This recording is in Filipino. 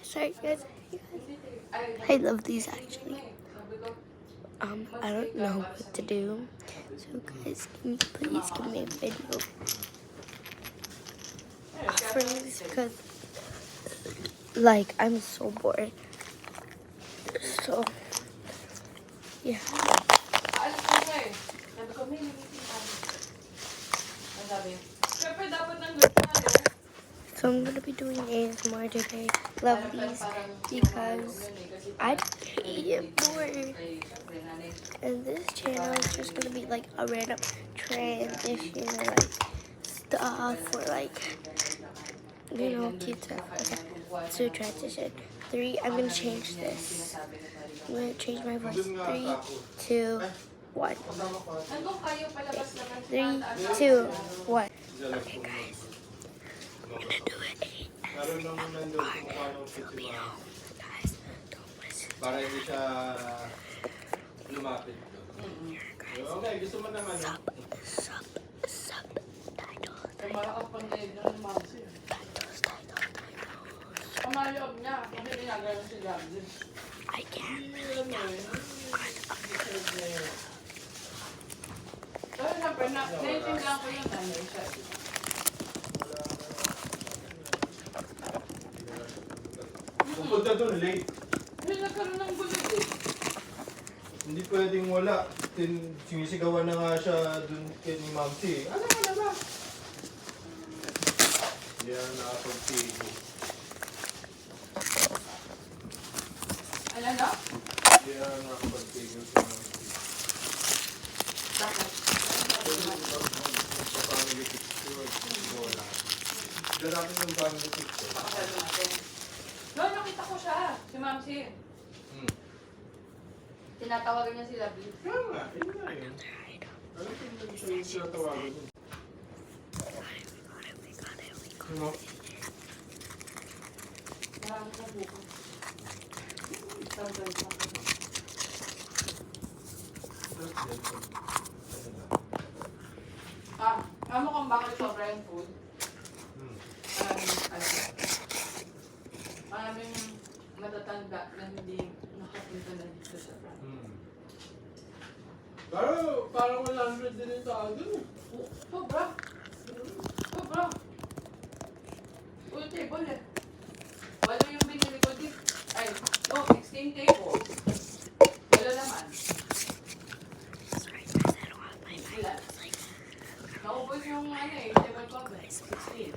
Sorry guys. I love these actually. I don't know what to do. So guys, can you please give me a video for this because like I'm so bored. So yeah. So I'm gonna be doing ASMR today. Love these because I get bored. And this channel is just gonna be like a random transition or like stuff or like cute stuff. Okay. So transition. 3, I'm gonna change this. I'm gonna change my voice. 3, 2, 1. Okay. 3, 2, 1. Okay guys. I'm gonna do it ASMR Filipino. Guys, don't listen. Para hindi siya lumapit. Okay, gusto mo naman. Subtitles. I can't really Pupunta doon late. Hindi pwedeng wala. Sinisigawan na nga siya doon kay ni Ma'am T. Ano ba? Hindi na nakapag-tigil. Ano na? Hindi na nakapag-tigil si Ma'am T. Bakit? Sa family picture. Wala. Darami yung family picture. Pakasalo natin. Noon, nakita ko siya. Si Ma'am C. Tinatawagan niya si Lovely. Kaya nga, yun nga yun. Alam ko yung siya yung tinatawagan mo. Ano? Marami siyang buko. Alam mo kung bakit sobra yung food? Maraming matatanda na hindi nakapunta na dito sa brand. Pero parang 100 din yung tao dun. Sobra! Sobra! Full table eh. Wala yung binili ko dito. Ay, 16 table. Wala naman. Sorry guys, I don't have my mic. Wala. Naubos yung table cover. 16.